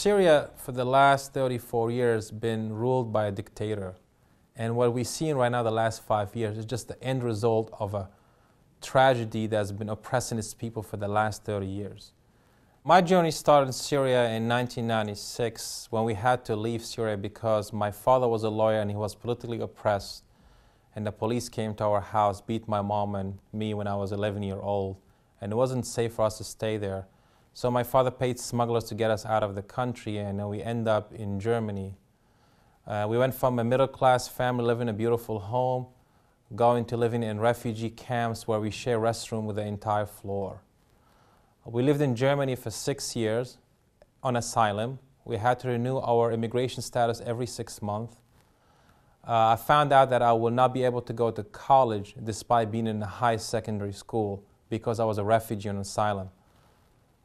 Syria, for the last 34 years, been ruled by a dictator. And what we've seen right now the last 5 years is just the end result of a tragedy that's been oppressing its people for the last 30 years. My journey started in Syria in 1996 when we had to leave Syria because my father was a lawyer and he was politically oppressed. And the police came to our house, beat my mom and me when I was 11 years old. And it wasn't safe for us to stay there. So my father paid smugglers to get us out of the country, and we end up in Germany. We went from a middle-class family living in a beautiful home, going to living in refugee camps where we share restroom with the entire floor. We lived in Germany for 6 years on asylum. We had to renew our immigration status every 6 months. I found out that I would not be able to go to college despite being in a high secondary school because I was a refugee on asylum.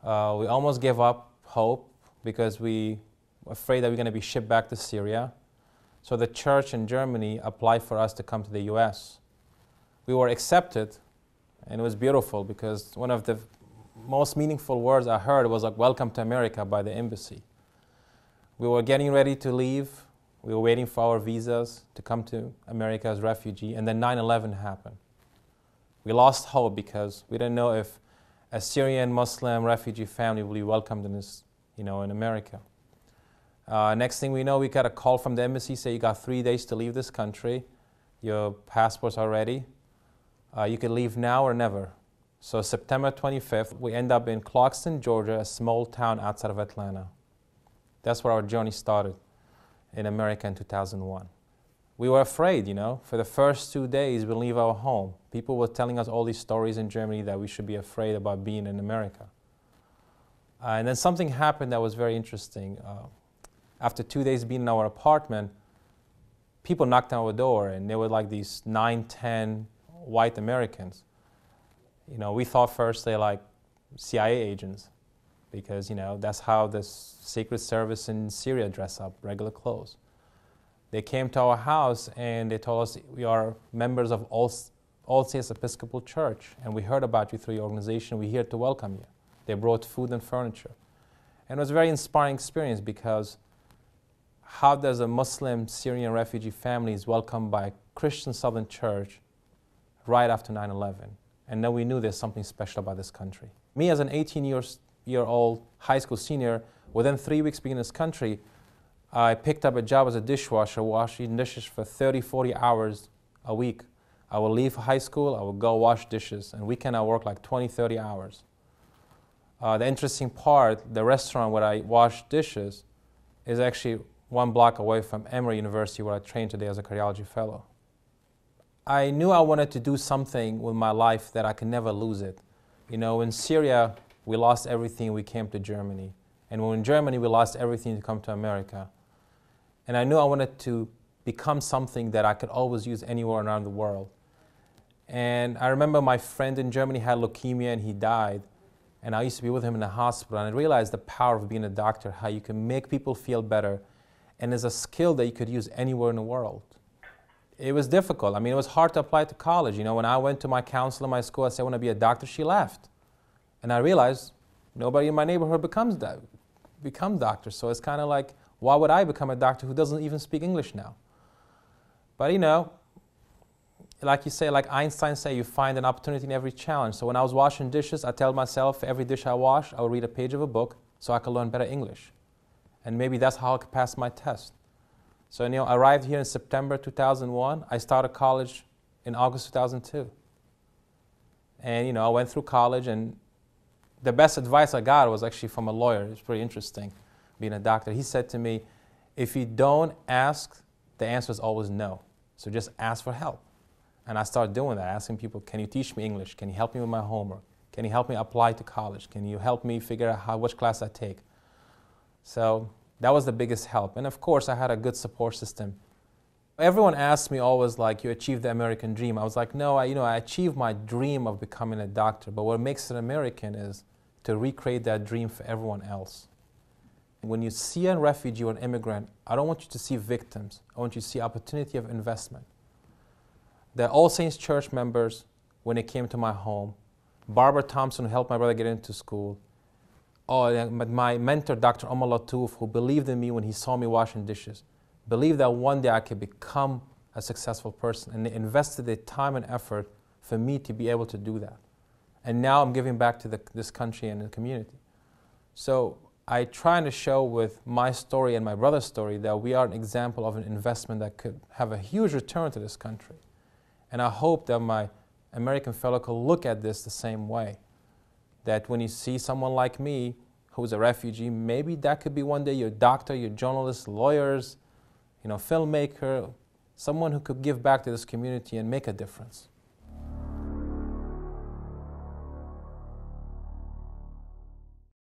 We almost gave up hope because we were afraid that we were going to be shipped back to Syria. So the church in Germany applied for us to come to the U.S. We were accepted, and it was beautiful because one of the most meaningful words I heard was like, "Welcome to America" by the embassy. We were getting ready to leave. We were waiting for our visas to come to America as refugee, and then 9/11 happened. We lost hope because we didn't know if a Syrian Muslim refugee family will be welcomed in this, in America. Next thing we know, we got a call from the embassy saying you got 3 days to leave this country. Your passports are ready. You can leave now or never. So September 25th, we end up in Clarkston, Georgia, a small town outside of Atlanta. That's where our journey started in America in 2001. We were afraid, For the first 2 days, we leave our home. People were telling us all these stories in Germany that we should be afraid about being in America. And then something happened that was very interesting. After 2 days being in our apartment, people knocked on our door, and they were like these 9, 10 white Americans. We thought first they're like CIA agents because, that's how the Secret Service in Syria dress up, regular clothes. They came to our house and they told us, "We are members of All Saints Episcopal Church, and we heard about you through your organization. We're here to welcome you." They brought food and furniture. And it was a very inspiring experience because how does a Muslim Syrian refugee family is welcomed by a Christian Southern church right after 9/11? And then we knew there's something special about this country. Me as an 18-year-old high school senior, within 3 weeks being in this country, I picked up a job as a dishwasher, washing dishes for 30, 40 hours a week. I would leave high school, I would go wash dishes, and weekend I work like 20, 30 hours. The interesting part, the restaurant where I wash dishes is actually 1 block away from Emory University where I trained today as a cardiology fellow. I knew I wanted to do something with my life that I could never lose it. In Syria, we lost everything, we came to Germany. And when in Germany, we lost everything to come to America. And I knew I wanted to become something that I could always use anywhere around the world. And I remember my friend in Germany had leukemia and he died. And I used to be with him in the hospital. And I realized the power of being a doctor, how you can make people feel better. And it's a skill that you could use anywhere in the world. It was difficult. It was hard to apply to college. When I went to my counselor in my school, I said, "I want to be a doctor," she laughed. And I realized nobody in my neighborhood become doctors. So it's kind of like, why would I become a doctor who doesn't even speak English now? But like you say, like Einstein said, you find an opportunity in every challenge. So when I was washing dishes, I tell myself for every dish I wash, I will read a page of a book so I can learn better English. And maybe that's how I could pass my test. So I arrived here in September 2001. I started college in August 2002. And I went through college, and the best advice I got was actually from a lawyer. It's pretty interesting, being a doctor. He said to me, "If you don't ask, the answer is always no. So just ask for help." And I started doing that, asking people, "Can you teach me English? Can you help me with my homework? Can you help me apply to college? Can you help me figure out which class I take?" So that was the biggest help. And of course, I had a good support system. Everyone asked me always, like, "You achieved the American dream." I was like, no, I achieved my dream of becoming a doctor. But what makes it American is to recreate that dream for everyone else. When you see a refugee or an immigrant, I don't want you to see victims. I want you to see opportunity of investment. The All Saints Church members, when they came to my home, Barbara Thompson, who helped my brother get into school, Oh, but my mentor, Dr. Omar Latouf, who believed in me when he saw me washing dishes, believed that one day I could become a successful person, and they invested their time and effort for me to be able to do that. And now I'm giving back to this country and the community. So I try to show with my story and my brother's story that we are an example of an investment that could have a huge return to this country. And I hope that my American fellow can look at this the same way. That when you see someone like me who's a refugee, maybe that could be one day your doctor, your journalist, lawyers, filmmaker, someone who could give back to this community and make a difference.